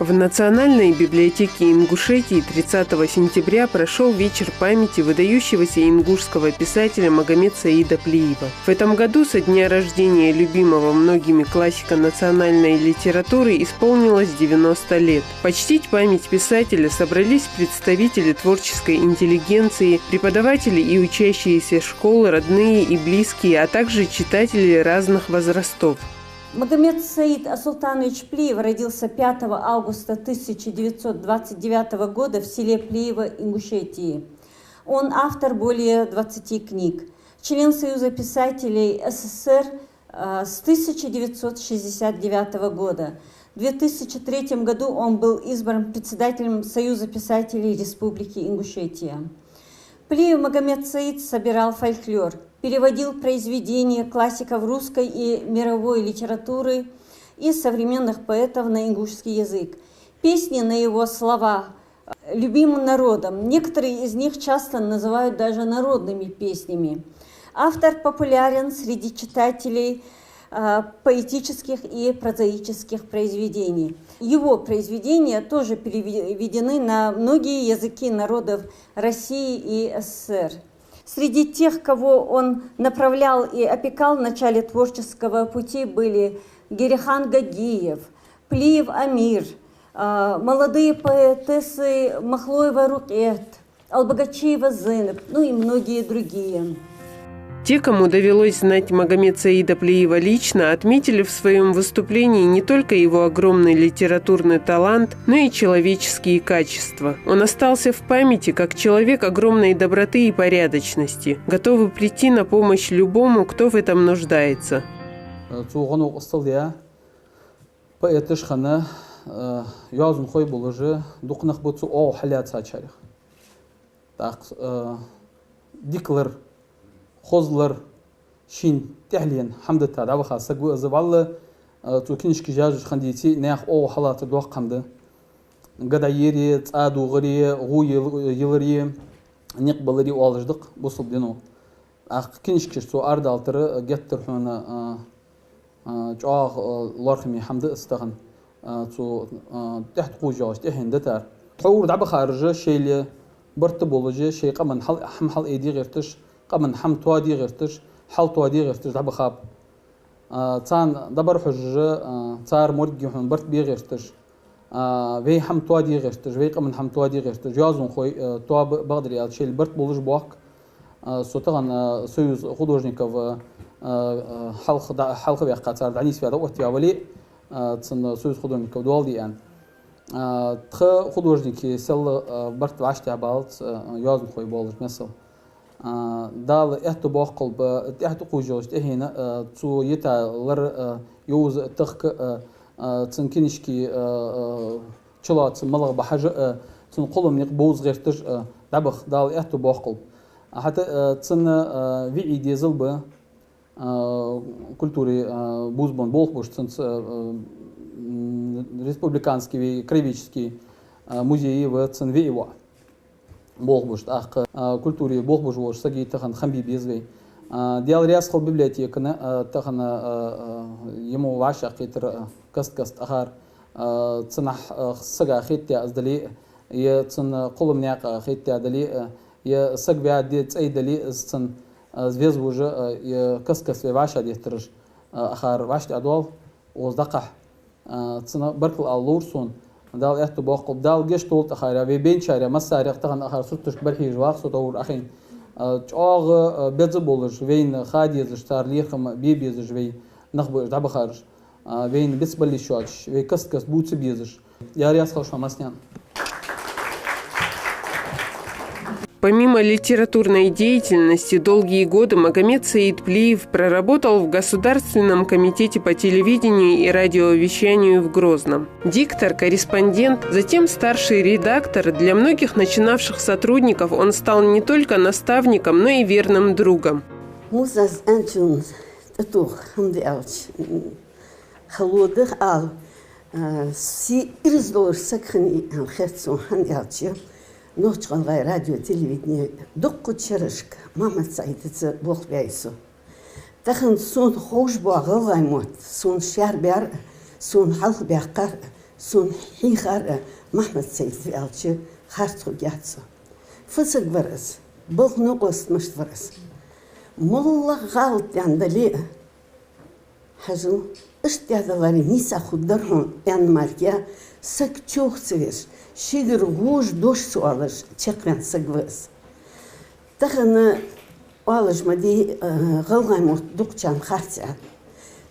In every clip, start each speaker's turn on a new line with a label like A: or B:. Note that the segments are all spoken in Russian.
A: В Национальной библиотеке Ингушетии 30 сентября прошел вечер памяти выдающегося ингушского писателя Магомед Саида Плиева. В этом году со дня рождения любимого многими классика национальной литературы исполнилось 90 лет. Почтить память писателя собрались представители творческой интеллигенции, преподаватели и учащиеся школ, родные и близкие, а также читатели разных возрастов.
B: Магомед Саид Асултанович Плиев родился 5 августа 1929 года в селе Плиево, Ингушетии. Он автор более 20 книг, член Союза писателей СССР с 1969 года. В 2003 году он был избран председателем Союза писателей Республики Ингушетия. Плиев Магомед Саид собирал фольклор, переводил произведения классиков русской и мировой литературы и современных поэтов на ингушский язык. Песни на его слова любимым народом. Некоторые из них часто называют даже народными песнями. Автор популярен среди читателей поэтических и прозаических произведений. Его произведения тоже переведены на многие языки народов России и СССР. Среди тех, кого он направлял и опекал в начале творческого пути, были Герихан Гагиев, Плиев Амир, молодые поэтессы Махлоева Рукет, Албагачиева Зынып, ну и многие другие.
A: Те, кому довелось знать Магомед Саида Плиева лично, отметили в своем выступлении не только его огромный литературный талант, но и человеческие качества. Он остался в памяти как человек огромной доброты и порядочности, готовый прийти на помощь любому, кто в этом нуждается.
C: Хозлар шин тяхлен хамдата дабаха сагу азвалла тукиншки жажу хандити нях о халата дуақамды гадайери цаду гыри гу йылыри никбалыри алждык бусул дену ак киншки су ардалтыры геттер хуна чаах лархми хамды истаган су тахт кужаш тахиндатар таур дабаха ржа шейле برت بولوجي شيء قمن حل ايدي غيرتش قمن حم توادي غيرتش حل توادي غيرتش دعب خاب تان دبر حج تار مرجي حن برت بي غيرتش في حم توادي غيرتش في قمن حم توادي غيرتش جازون خوي تو بقدر يا شيء برت بولوج بواك سوتغن سويز خودوجنيكов حلقه بيقاتار دعني سفيا دوت يا ولي تن سويز خودوجنيكов دوالدي ان تخ خودوجنيكي سل برت عشتي بالت يازم خوي بولوج مثل دال احتو باقل ب احتو قوجوش هنا تو يتا لر يوز تخك تنكنشكي چلات ملغ بحاجه تن قلم نق بوز غيرتش دبخ دال احتو باقل حتى تن في ديزل ب культуре бузбон болхбуш тен республиканский кривический музей в Ценвеево болхбуш ах культуре болхбуш вош саги тахан хамби безвей диал рясхал библиотеканы тахана ему ваша хитр каст ахар цнах сага хитя аздали я цн колумняка хитя дали я сагвя дет айдали цн звез уже каскас ваша дехтрж ахар вашти адвал оздақах цна баркл аллурсон дал яхту бақл дал гештолт ахара ве бенчаря масарих таган ахар суртуш бархи жвақ сотаур ахин чоғ бедзе болыш вейн хадиез штарлихам бебез жвей нахбы дабахарш вейн бесбали шоч вей каскас буцы безш я рясхал шамаснян
A: Помимо литературной деятельности, долгие годы Магомед Саид Плиев проработал в Государственном комитете по телевидению и радиовещанию в Грозном. Диктор, корреспондент, затем старший редактор. Для многих начинавших сотрудников он стал не только наставником, но и верным другом.
D: نوچقان غير راديو تلفزيون دق تشرشك ماما سعيدة بوخ بيسو تخن سون خوش باغل غيموت سون شهر بير سون حلق بيقر سون حيخر محمد سعيد في الشي خارطو جاتسو فسق برس بوخ نقص مش برس مولى غلط يندلي حجم اشتيادلاري نيسا خدرهم ان ماركيا سك چوخ سويش شيدر غوش دوش سوالش چقن سگوز تخن والش مدي غلغاي موت دوقچان خارتسا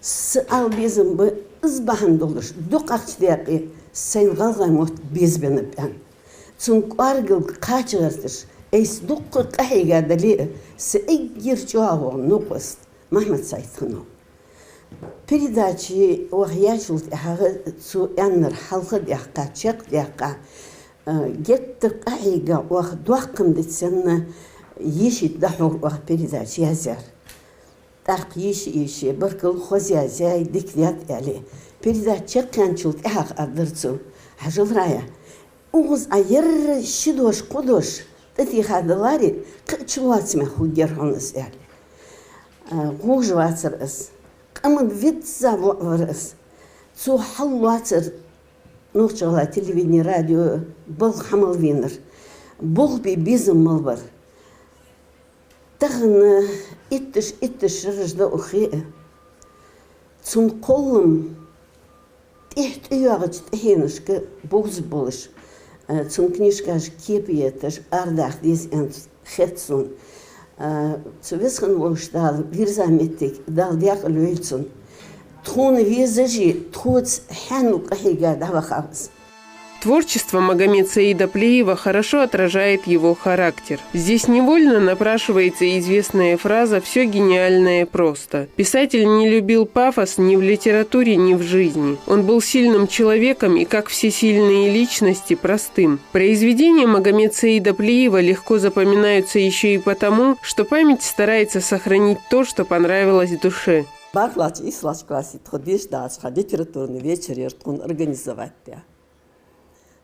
D: سال بيزم ب ازبهن دولش دوقاچ ديقي سين غلغاي موت بيزبن بان چون قارگل قاچغرتش ايس دوق قهيگا دلي سيجير چواو نوقست محمد سعيد خنو передачи وهياجل цу эннер халқы дяққа чек дяққа гетті қайға уақ дуақым десені еші дахур уақ передачи язар тақ еші бір кіл хоз язай диквят әлі передачи қанчыл дяқ адырцу ажыл рая уғыз айыр шидош қудош тәті қадылари қычуатсыме хугер хоныз әлі ғуж вацыр іс أما فيتزا وقرس سو حلواتر نوشغلا تلفزيون راديو بل حمل فينر بل بيزم ملبر تغن إتش رجدا أخي تون قلم تحت إيواغج تحينشك بوز بولش تون كنيشكاش كيبيتش أرداخ ديز أنت خدسون zu wissen, wo ich da wirsammittig, da der Lötzung. Tun wir sich, trotz Hänuk Ahiga, da war es.
A: Творчество Магомед Саида Плиева хорошо отражает его характер. Здесь невольно напрашивается известная фраза «все гениальное просто». Писатель не любил пафос ни в литературе, ни в жизни. Он был сильным человеком и, как все сильные личности, простым. Произведения Магомед Саида Плиева легко запоминаются еще и потому, что память старается сохранить то, что понравилось душе.
E: Барлач и слач классит ходишь дальше, литературный вечер организовать.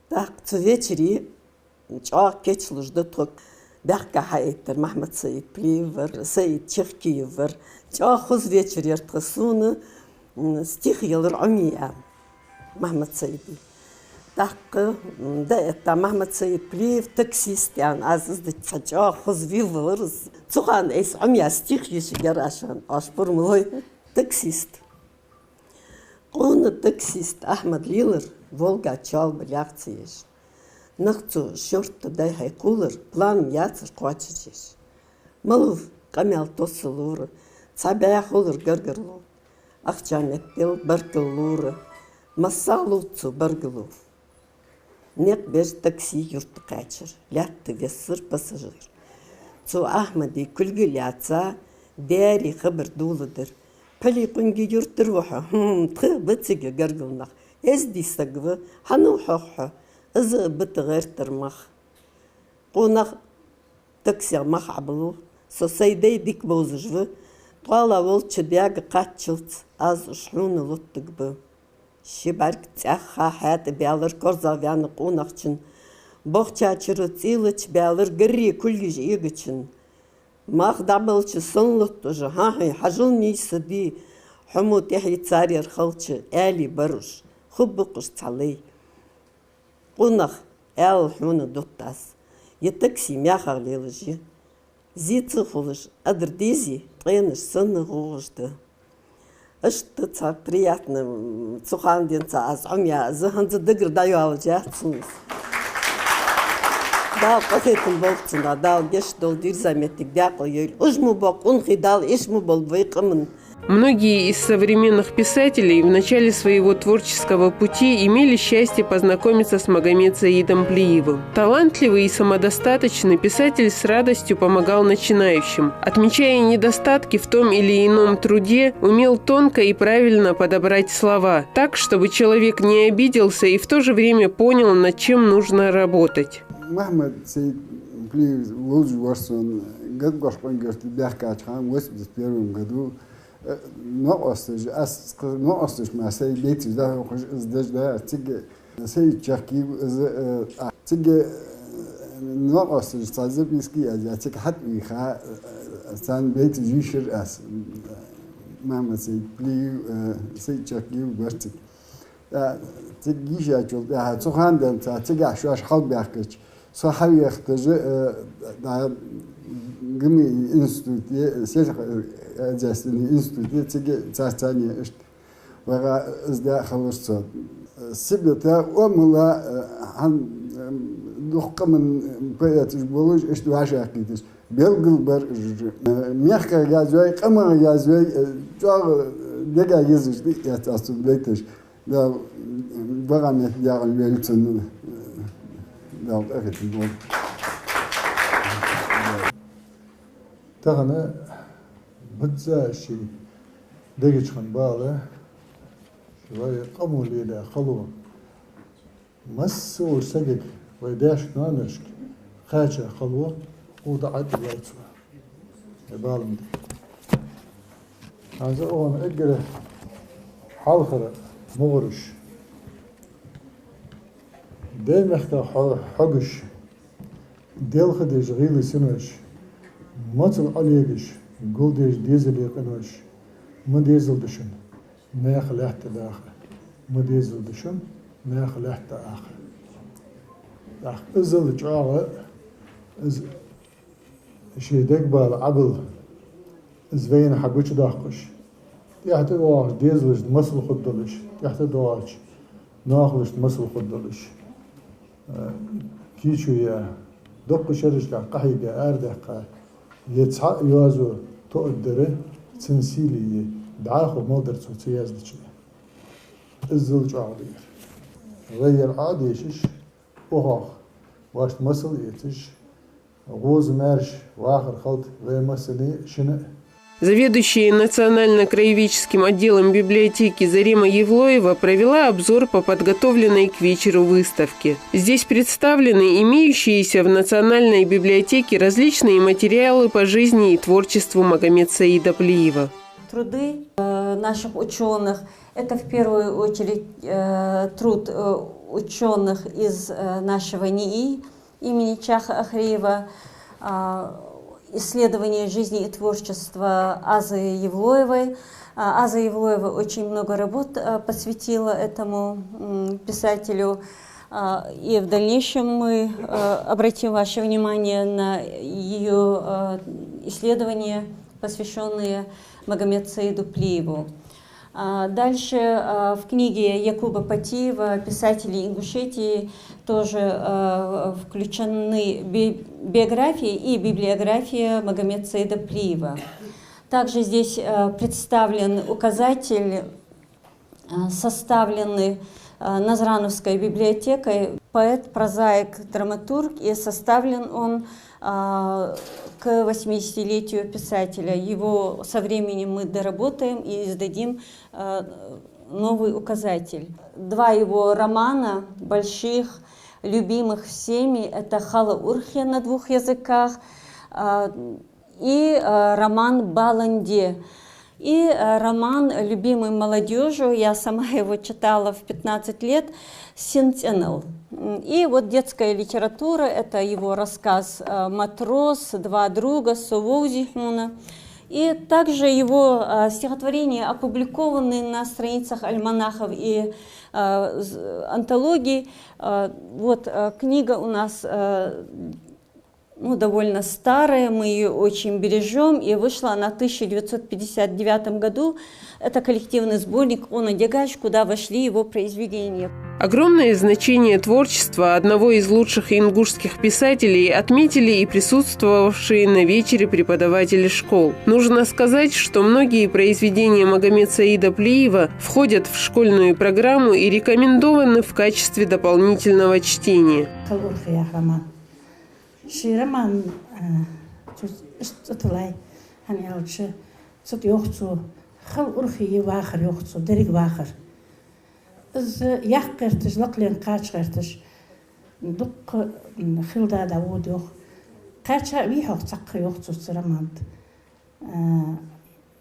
E: Так, zu вечери, чак кетчлуш доток, бяка хайттер Махмад Саид Плиевер, Саид Чехкиевер, чак хуз вечер яртхасуна, стих елр умия, Махмад Саид. Так, да это Махмад Саид Плиев, таксист, ян азыз дитса, чак хуз вилверс, цухан эйс умия стих еши гарашан, аш бурмлой таксист. Он таксист Ахмад Лилер, Волга чал бляхциеш. Нахцу шорта дай хайкулер, план яцер квачичеш. Малув камял тосылуры, цабяхулер гыргырлу. Ахчанеттел баркылуры, массалуцу баргылу. Нек беш такси юрты качыр, лятты весыр пассажир. Цу Ахмади күлгіл ятса, дәри хыбыр дулыдыр. Пәли күнге юртыр ваха, тхы бітсіге гыргылнақ. Эзди сагвы, хану хохо, ызы бітігер мах. Қонақ таксия мах абылу, сосайдай дик бозыжвы, туала волчы бяғы қатчылц, аз ұшруны лұттығбы. Шибарк цяха хәті бәлір корзавяны қонақчын, боқчачыры цилыч бәлір гірри күлгіж егічін. Мах дабылчы сынлықтыжы, хажыл нейсі ди, حمو تحي تساري الخلطش آلي برش خبقش تعلي قنخ آل حون دوتاس يتكسي مياخر ليلجي زيت خلش أدر ديزي طينش سن غوشده اشت تصار приятно цухан ден цаз амя зханз дгр даю алжатсыныз да пакетин болчуна да геш дол дир заметик дякыл ел ужму бок ун хидал ишму бол вайкымын
A: Многие из современных писателей в начале своего творческого пути имели счастье познакомиться с Магомед Саидом Плиевым. Талантливый и самодостаточный писатель с радостью помогал начинающим. Отмечая недостатки в том или ином труде, умел тонко и правильно подобрать слова, так, чтобы человек не обиделся и в то же время понял, над чем нужно работать.
F: Магомед Саид Плиев в 1981 году Gemi Institute, Siyasal Institute, Tsatani, Vaga Zda Khalusot. Sibeta Omula Han Dukaman Payatish Boluj, Ishtuashakitis, Belgilber, Miaka Gazway, Kama Gazway, Dega Yezish, Yatasubetish, the Vagamet Yaran Wilson.
G: تغنى بتزاشي دقيش خن باله شوية قموا ليلة خلوة مسو سجك ويداش نانشك خاشة خلوة وضعت الواتسوا يبالم دي هذا هو أجره حالخرة مغرش دايم يحكى حقش ديل خدش غيلي سنوش ماتل عليكش قولديش ديزل يقنوش ما ديزل دشن ما خلحت داخل ما ديزل دشن ما خلحت آخر داخل إزل جاغة إز شي دقبال عبل إزفين حقوش داخلش تحت دواش ديزلش مسل خدلش تحت دواش ناخلش مسل خدلش كيشو يا دق شرش قحيقة أردقة يتسع يوازو تقدره تنسيلي دعاخو مقدر تسوتياز لشي الزلج عادير غير عاديشش وهاخ واش مسل يتش غوز مارش واخر خلط غير مسلي شنق.
A: Заведующая национально-краеведческим отделом библиотеки Зарима Евлоева провела обзор по подготовленной к вечеру выставке. Здесь представлены имеющиеся в Национальной библиотеке различные материалы по жизни и творчеству Магомед Саида Плиева.
B: Труды наших ученых – это в первую очередь труд ученых из нашего НИИ имени Чаха Ахреева, исследование жизни и творчества Азы Евлоевой. Аза Евлоева очень много работ посвятила этому писателю. И в дальнейшем мы обратим ваше внимание на ее исследования, посвященные Магомед Саиду Плиеву. Дальше в книге Якуба Патиева «Писатели Ингушетии» тоже включены биография и библиография Магомед Саида Плиева. Также здесь представлен указатель, составленный Назрановской библиотекой, поэт, прозаик, драматург, и составлен он к 80-летию писателя. Его со временем мы доработаем и издадим новый указатель. Два его романа, больших, любимых всеми, это «Хала Урхия» на 2 языках и роман «Баланде». И роман, любимый молодежью, я сама его читала в 15 лет, «Синтенел». И вот детская литература, это его рассказ «Матрос», «Два друга», «Совоузихмуна». И также его стихотворения опубликованы на страницах альманахов и антологий. Вот книга у нас довольно старая, мы ее очень бережем, и вышла она в 1959 году. Это коллективный сборник «Он Одегач», куда вошли его произведения.
A: Огромное значение творчества одного из лучших ингушских писателей отметили и присутствовавшие на вечере преподаватели школ. Нужно сказать, что многие произведения Магомед Саида Плиева входят в школьную программу и рекомендованы в качестве дополнительного чтения.
H: Из яхкертиш лаклен качкертиш дук хилда давуд йох кача вихох цакка йох цуцрамант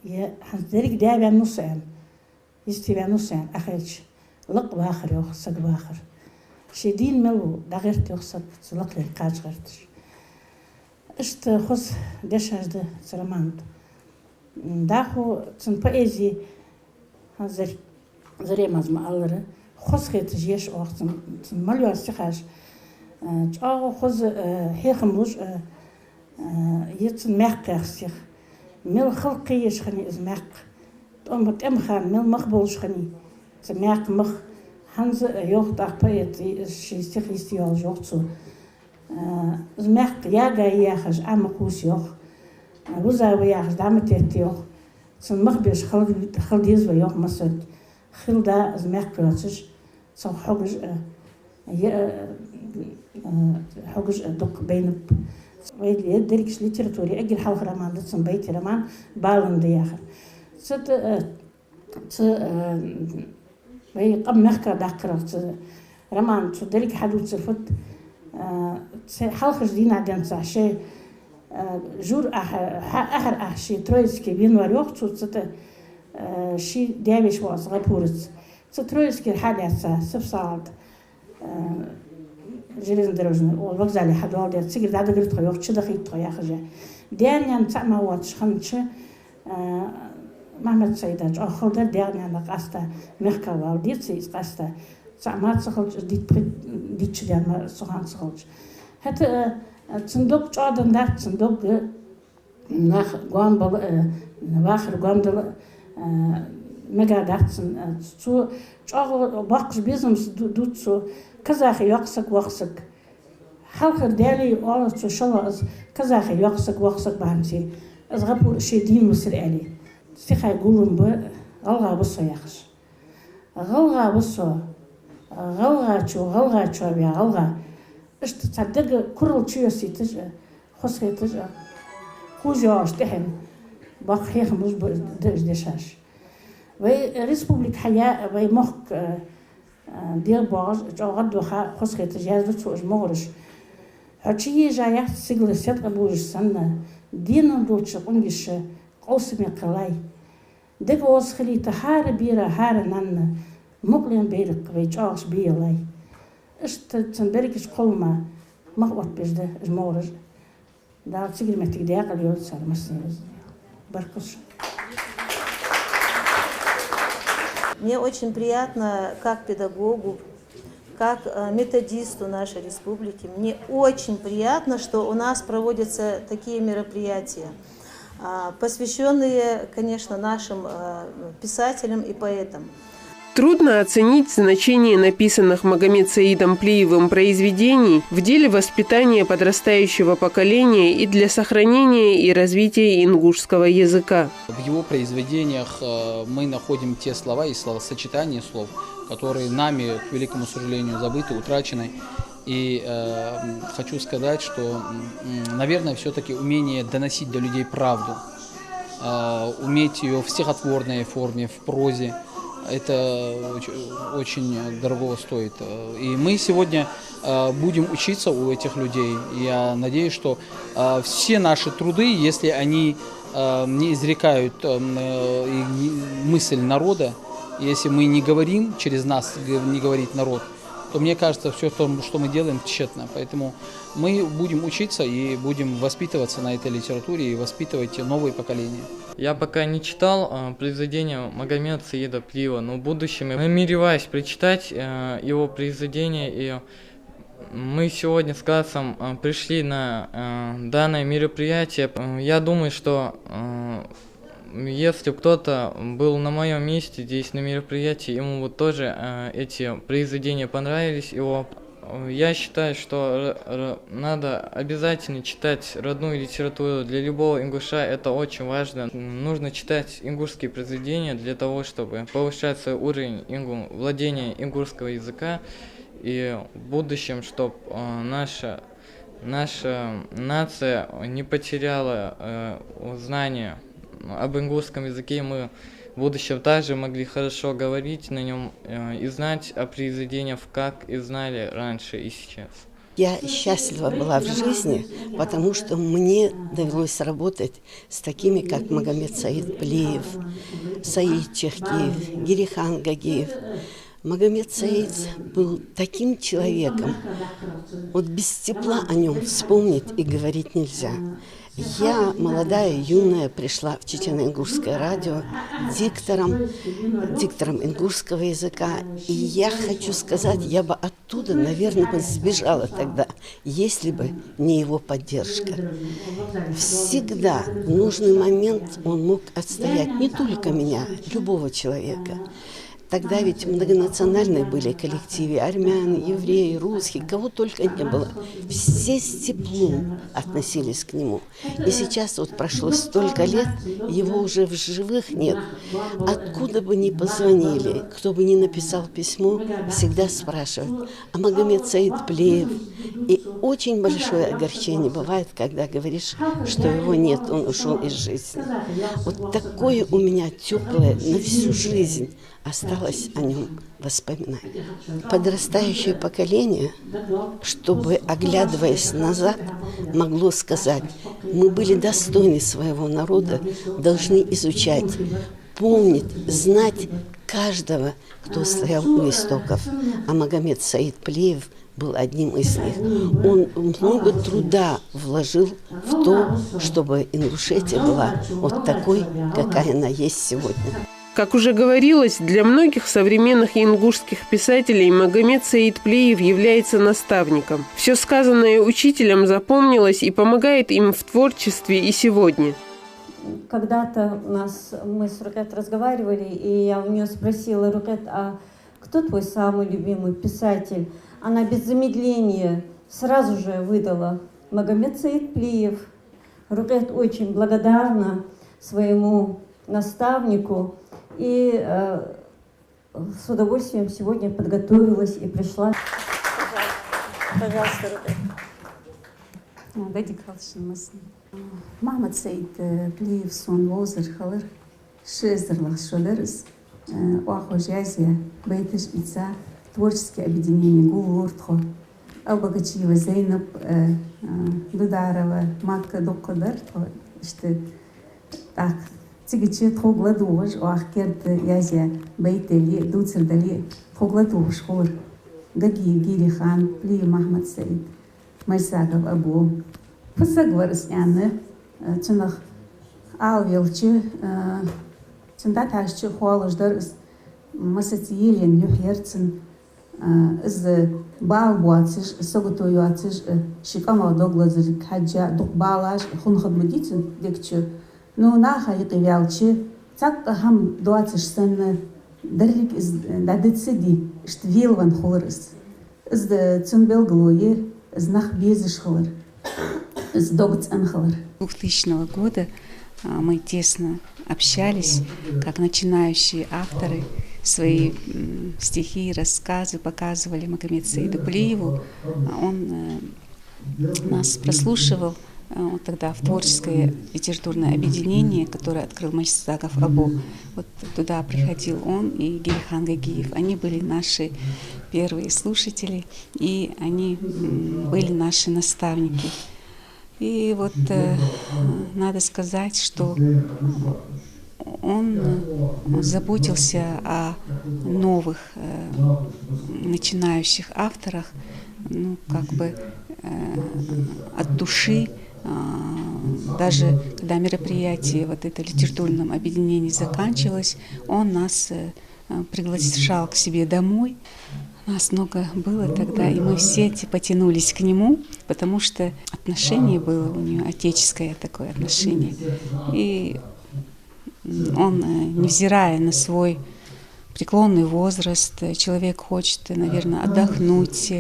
H: я хандерик дяба нусен истива нусен ахич лак вахр йох саг вахр шедин мелу дагерт йох саг лаклен качкертиш ишт хос дешажды црамант даху цн поэзии хазер زريماز ما الله خص خيت جيش وقت مالو استخاج أو خص حيخ ملوش يتن ماق يخسيخ مل خلقيش خني إز ماق أم بتأم خان مل مقبولش خني تماق مخ هنز يوخت أقبيت شيء استخ يستيال جوختو إز ماق ياجا ياخج عم كوس يوخ وزاوي ياخج دامتيت يوخ تن مخبيش خلد يزوي يوخ مسد خلدا از مخبراتش صو حوجش دق بين ويلي دركش ليتراتوري اجل حلق رمان دتسن بيت رمان بالن دياخر ست وي قم مخكر دقرت رمان تدرك حدو تفت حلق جدينا دين صحشي جور اخر احشي ترويسكي بين وريوخ ست شي دايش واس غابورت سترويسكي الحادثة سبصاد جلسن دروجنا والوقزالي حدوال ديال تسير دادا قلت خيوخ تشي دخيت خيا خجا ديالنا نتعما واتش خنتش محمد سيداج خلدر ديالنا نقاستا مخكا والديت سيس قاستا تعما تخلج ديتش ديالنا سوهان تخلج حتى صندوق جادن داك صندوق ناخ قوامبل نواخر قوامبل مقاداتن تو جاغ باقش بيزمس دوتسو كزاخي يقصك وقصك حلقة دالي أول تو شلا كزاخي يقصك بانتي از غبور شدين مصر علي استخا يقولون غلغا بصو يخش غلغا بصو غلغا شو بيا غلغا اشت تصدق كرل شو سيتج خص يتج خوجاش تحن باقي خمس دشاش وي ريسبوبليك حياة وي مخ دير باز جاغد وخا خسخة تجاز بتوج مغرش هاتشي جايات سيجل سيد قبوج سنة دين دوتش قنجش قوسمي قلاي دك واسخلي تحار بيرا هار نن مقلين بيرك وي جاغش بيلاي اشت تنبركش قلما مخوط بجده جمورج دا سيجل متك داقل يود سار مسنيز بركش.
I: Мне очень приятно, как педагогу, как методисту нашей республики, мне очень приятно, что у нас проводятся такие мероприятия, посвященные, конечно, нашим писателям и поэтам.
A: Трудно оценить значение написанных Магомед Саидом Плиевым произведений в деле воспитания подрастающего поколения и для сохранения и развития ингушского языка.
C: В его произведениях мы находим те слова и словосочетания слов, которые нами, к великому сожалению, забыты, утрачены. И хочу сказать, что, наверное, все-таки умение доносить до людей правду, уметь ее в стихотворной форме, в прозе, это очень дорого стоит. И мы сегодня будем учиться у этих людей. Я надеюсь, что все наши труды, если они не изрекают мысль народа, если мы не говорим, через нас не говорит народ, то мне кажется, все то, что мы делаем, тщетно. Поэтому мы будем учиться и будем воспитываться на этой литературе и воспитывать новые поколения.
J: Я пока не читал произведения Магомеда Саида Плиева, но в будущем я намереваюсь прочитать его произведения. И мы сегодня с классом пришли на данное мероприятие. Я думаю, что если кто-то был на моем месте здесь на мероприятии, ему вот тоже эти произведения понравились, я считаю, что надо обязательно читать родную литературу. Для любого ингуша это очень важно. Нужно читать ингушские произведения для того, чтобы повышать свой уровень владения ингушского языка. И в будущем, чтобы наша нация не потеряла знания об ингушском языке, мы в будущем также могли хорошо говорить на нем и знать о произведениях, как и знали раньше и сейчас.
D: Я счастлива была в жизни, потому что мне довелось работать с такими, как Магомед Саид Плиев, Саид Чехкиев, Гирихан Гагиев. Магомед Саид был таким человеком, вот без тепла о нем вспомнить и говорить нельзя. Я, молодая, юная, пришла в Чечено-Ингушское радио диктором ингушского языка. И я хочу сказать, я бы оттуда, наверное, сбежала тогда, если бы не его поддержка. Всегда в нужный момент он мог отстоять не только меня, любого человека. Тогда ведь многонациональные были коллективы, армяне, евреи, русские, кого только не было. Все с теплом относились к нему. И сейчас вот прошло столько лет, его уже в живых нет. Откуда бы ни позвонили, кто бы ни написал письмо, всегда спрашивают, а Магомед Саид Плиев? И очень большое огорчение бывает, когда говоришь, что его нет, он ушел из жизни. Вот такое у меня теплое на всю жизнь осталось о нем воспоминание. Подрастающее поколение, чтобы, оглядываясь назад, могло сказать, мы были достойны своего народа, должны изучать, помнить, знать каждого, кто стоял у истоков. А Магомед Саид Плиев был одним из них. Он много труда вложил в то, чтобы Ингушетия была вот такой, какая она есть сегодня.
A: Как уже говорилось, для многих современных ингушских писателей Магомед Саид Плиев является наставником. Все сказанное учителем запомнилось и помогает им в творчестве и сегодня.
B: Когда-то мы с Рукет разговаривали, и я у нее спросила: Рукет, а кто твой самый любимый писатель? Она без замедления сразу же выдала: Магомед Саид Плиев. Рукет очень благодарна своему наставнику и с удовольствием сегодня подготовилась и пришла. Пожалуйста, Рукет.
K: Магомед Саид Плиев сон возер халыр шезерлах шолерс уахожазия бейтеш ица творческие объединения Гулуртхо Албагачиева Зейнаб Дударова Макка Доккадар işte так тигичи тхогладуш уахкерт язя бейтели дуцердали тхогладуш хор Гаги Гирихан Плиев Магомед Саид Майсагов Абу Пасагварс яны цынах алвелчи цындаташчы хуалыждар масатиелен юхерцин из балбуатсиш соготуюатсиш шикама доглазыр хаджа дукбалаш хунхадмадицин декчи ну наха итивялчи цак хам 20 сен дарлик из дадыцеди штвилван хулрс из цынбелглуе из нах безиш хулр с 2000 года мы тесно общались, как начинающие авторы, свои стихи, рассказы показывали Магомеду Саиду Плиеву. Он нас прослушивал тогда в творческое литературное объединение, которое открыл Майсагов Абу. Вот туда приходил он и Гирихан Гагиев. Они были наши первые слушатели, и они были наши наставники. И вот надо сказать, что он заботился о новых начинающих авторах, ну, как бы от души. Даже когда мероприятие вот это литературном объединении заканчивалось, он нас приглашал к себе домой. Нас много было тогда, и мы все потянулись к нему, потому что отношение было у нее, отеческое такое отношение. И он, невзирая на свой преклонный возраст, человек хочет, наверное, отдохнуть.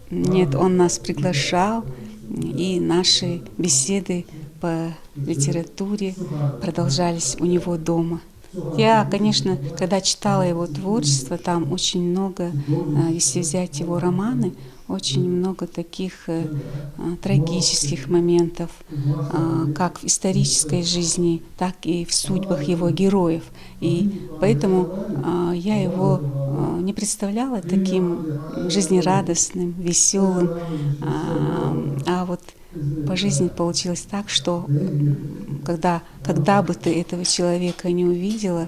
K: Нет, он нас приглашал, и наши беседы по литературе продолжались у него дома. Я, конечно, когда читала его творчество, там очень много, если взять его романы, очень много таких трагических моментов, как в исторической жизни, так и в судьбах его героев. И поэтому я его не представляла таким жизнерадостным, веселым, а вот по жизни получилось так, что когда бы ты этого человека не увидела,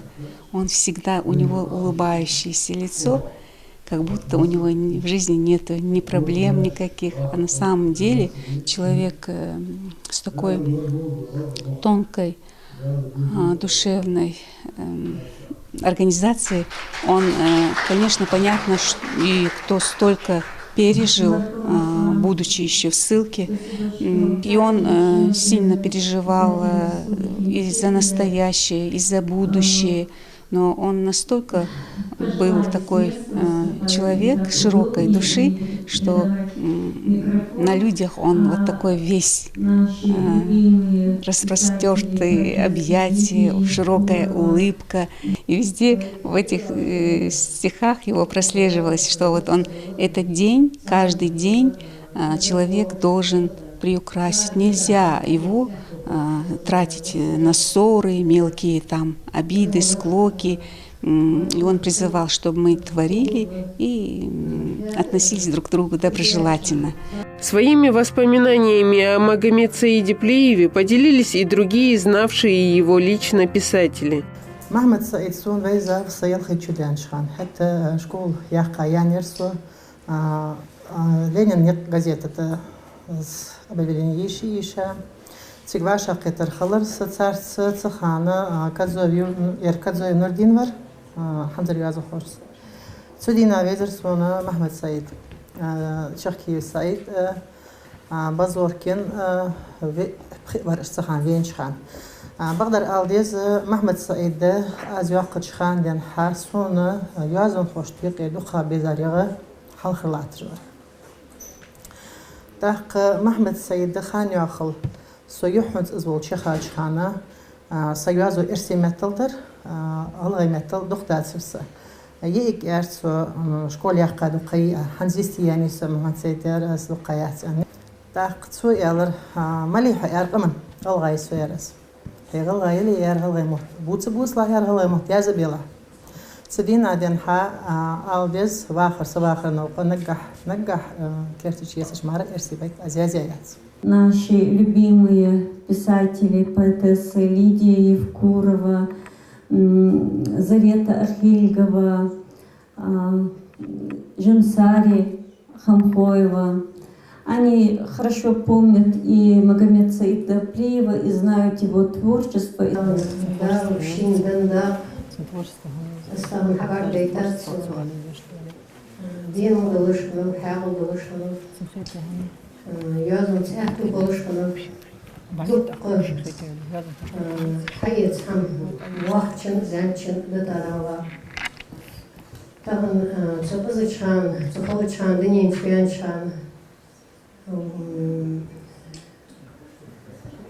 K: он всегда, у него улыбающееся лицо, как будто у него в жизни нет ни проблем никаких, а на самом деле человек с такой тонкой душевной организацией, он, конечно, понятно, и кто столько пережил, будучи еще в ссылке, и он сильно переживал и за настоящее, и за будущее, но он настолько был такой человек широкой души, что на людях он вот такой весь распростертый объятия, широкая улыбка. И везде в этих стихах его прослеживалось, что вот он этот день, каждый день человек должен приукрасить. Нельзя его тратить на ссоры, мелкие там обиды, склоки. И он призывал, чтобы мы творили и относились друг к другу доброжелательно.
A: Своими воспоминаниями о Магомед Саиде Плиеве поделились и другие, знавшие его лично писатели.
L: Махмед Саид сон вейза в Саил Хачудяншхан. Это школ яхка янерсо. Ленин нет газета объявление еще. Цигваша кетер халар царца цахана казовью ерказой нурдинвар ханзар язу хорс. Судина везер сона Махмед Саид. Чахки Саид базоркин варш цахан веншхан. بقدر ألديز محمد سعيد از وقت شخان دن حاسون یازن خوشتیق دوخا بزاریغه حل خلات جور. تاق محمد سعيد خان ياخل سويحنت ازول شخال شخانه سيوازو إرسي متلدر الله متل دختات سرسه. يك أرسو شكول يقعد قي حنزيستي يعني سمعن سيدر از لقيات يعني. تاق سوي يالر مليح يارقمن الله يسويرس. هيغل غايلي يار هل غيموت بوس لا يار هل غيموت يا زبيلا سدينا دنها ألدز واخر سواخر نوقا نجح كرتش يسش مارا إرسي بيت أزيازيات.
B: Наши любимые писатели, поэтессы Лидия Евкурова, Зарета Ахильгова, Жемсари Хамхоева. Они хорошо помнят и Магомед Саида Плиева, и знают его творчество.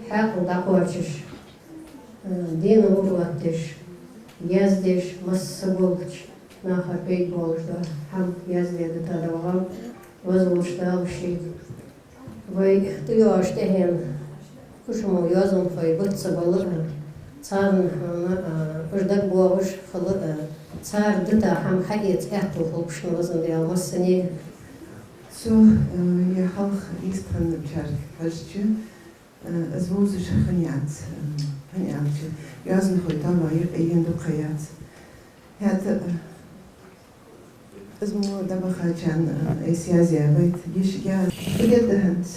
M: حاقل دعواتش دين ورواتش يزدش مسبولش ناخر بيت بولش ده هم يزدي ده تدوام وزولش ده وشيء وي تياش تهين كشمو يازم في بتصبلر صار وجدك بوش خلق صار دتا هم حقيقة احتو خلقش وزن ديال مسني
N: So, je half is van de charge, als we ze geniaat, ja, ze nooit al maar hier één doek gehad. Het, als we dat begrijpen, is ja zeer weet, ja, ik heb de hand,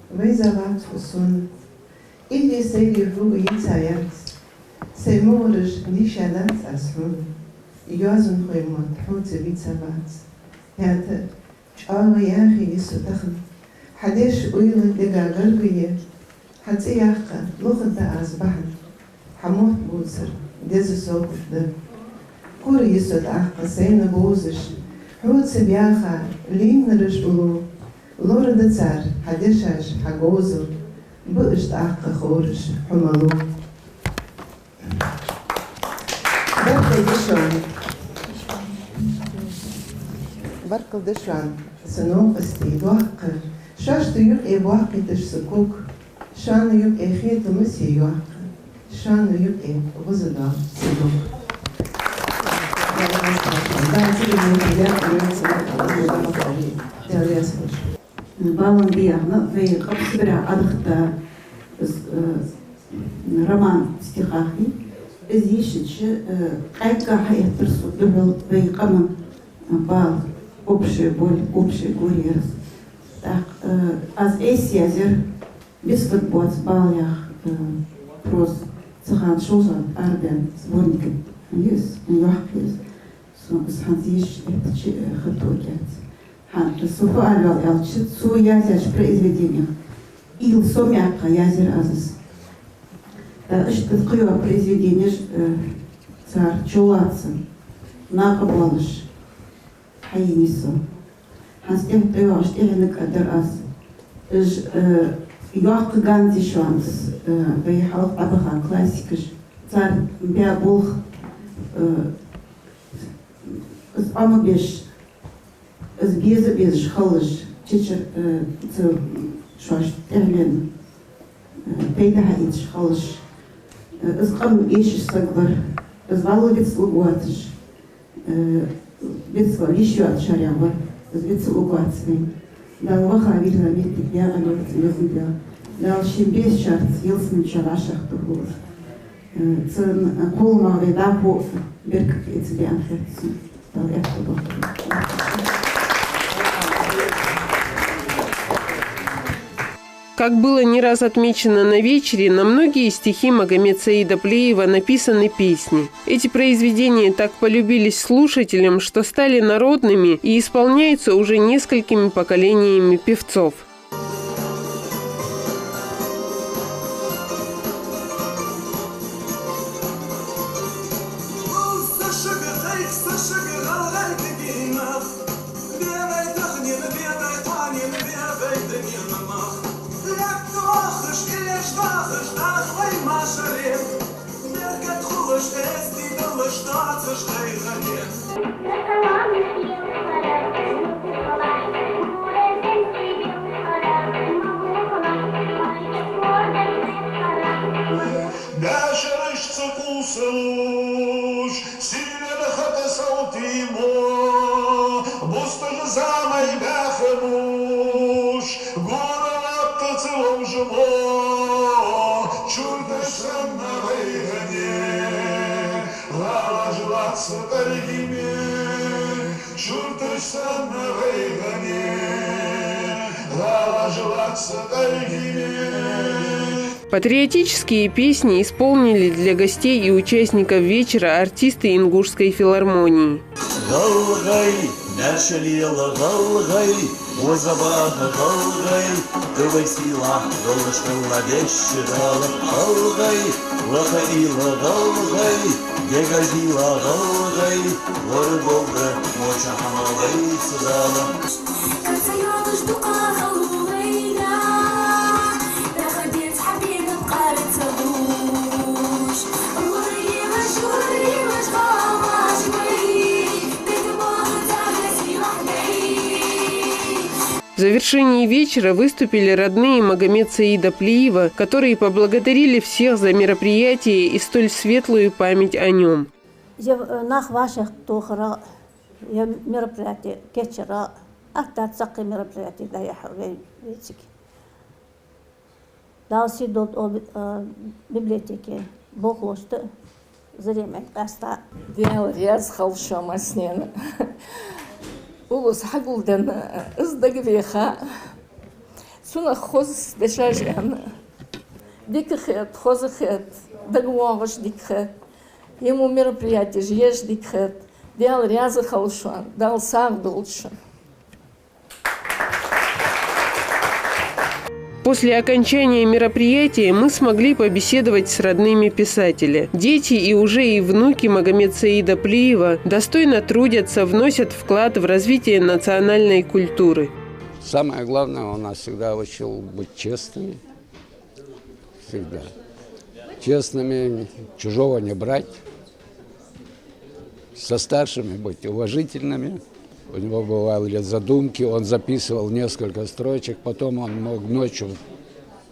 N: wij zijn wat voor zo'n, ik is zeker vroeger iets aan, zij moeders niet schadet als hun, ja, ze nooit moet ze iets aan wat, het. شعار ياخي يسدخن حديش ويل دقا قلبي حتى ياخا لغة أصبحن حموت بوزر ديز سوق ده كور يسود قصينا بوزش حوت سبياخا لين نرجبلو لور دتسار حدشاش حجوزو بقشت خورش حملو بركل دشان سنو قستي دوق شاش تيوك اي بواقي تش سكوك شان يوك اي خيط مسي يوق شان يوك اي غزدا سدوك
O: بالون بيغنا في قبصبرا أدخت роман стихахи изишич айка хайтерсу дубл вейкаман бал общая боль, общее горе. Так, аз эсязер без футбол балях прос цахан шозан арбен сборник есть легкий схантиш это хатогец хан суфа алал элчит су язер произведение ил сомяка язер азис что такое произведение цар чулацин на поболыш хайнисо хастем тыва штехник адер аз юак ганзи шанс бейхал абаха классикаш цар биабулх с амабеш с беза без шхалыш чичер шаш терлен пейда хаит шхалыш с кам ешиш сагвар с валовец лугуатыш без еще от шарява с без лугуатсвей да лоха вильна метик я галёт лезунда да шимбес шарц елсмен шарашах тухур цен колма веда по берк эцлиан херцен да я подо.
A: Как было не раз отмечено на вечере, на многие стихи Магомед Саида Плиева написаны песни. Эти произведения так полюбились слушателям, что стали народными и исполняются уже несколькими поколениями певцов. Патриотические песни исполнили для гостей и участников вечера артисты Ингушской филармонии. В завершении вечера выступили родные Магомед Саида Плиева, которые поблагодарили всех за мероприятие и столь светлую память о нем.
P: Улус хагулдан издагвеха суна хоз дешажан дикхет хозхет дагвоваш дикхет ему мероприятие жеш дикхет дел ряза халшан дал саг дулшан.
A: После окончания мероприятия мы смогли побеседовать с родными писателя. Дети и уже и внуки Магомед Саида Плиева достойно трудятся, вносят вклад в развитие национальной культуры.
Q: Самое главное, он нас всегда учил быть честными. Всегда. Честными, чужого не брать. Со старшими быть уважительными. У него бывали задумки, он записывал несколько строчек, потом он мог ночью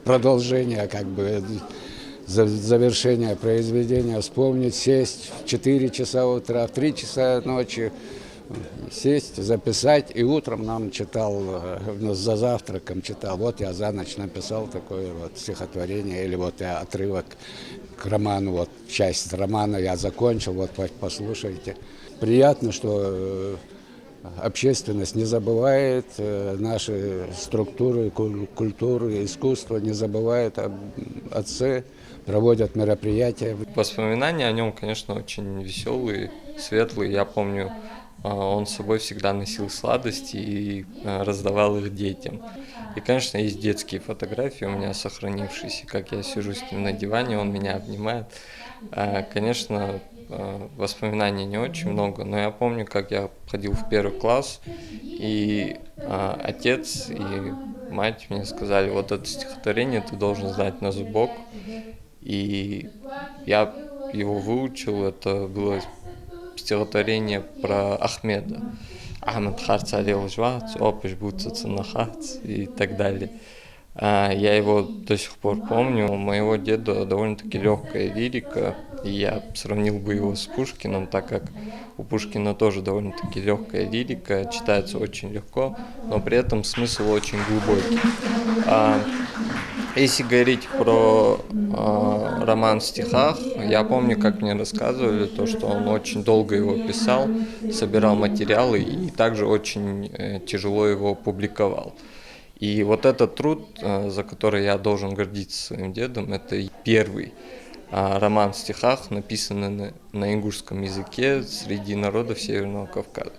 Q: продолжение, как бы завершение произведения вспомнить, сесть в 4 часа утра, в 3 часа ночи, сесть, записать, и утром нам читал, за завтраком читал, вот я за ночь написал такое вот стихотворение, или вот я отрывок к роману, вот часть романа я закончил, вот послушайте. Приятно, что общественность не забывает наши структуры, культуры, искусства, не забывает об отце, проводят мероприятия.
J: Воспоминания о нем, конечно, очень веселые, светлые. Я помню, он с собой всегда носил сладости и раздавал их детям. И, конечно, есть детские фотографии у меня сохранившиеся, как я сижу с ним на диване, он меня обнимает. Конечно, воспоминаний не очень много, но я помню, как я ходил в 1 класс, и отец и мать мне сказали, вот это стихотворение ты должен знать на зубок. И я его выучил, это было стихотворение про Ахмеда. Ахмед харц алел жвац, опыш буцаца нахац и так далее. Я его до сих пор помню. У моего деда довольно-таки легкая лирика, и я сравнил бы его с Пушкиным, так как у Пушкина тоже довольно-таки легкая лирика, читается очень легко, но при этом смысл очень глубокий. Если говорить про роман в стихах, я помню, как мне рассказывали, то, что он очень долго его писал, собирал материалы и также очень тяжело его публиковал. И вот этот труд, за который я должен гордиться своим дедом, это первый роман в стихах, написанный на ингушском языке среди народов Северного Кавказа.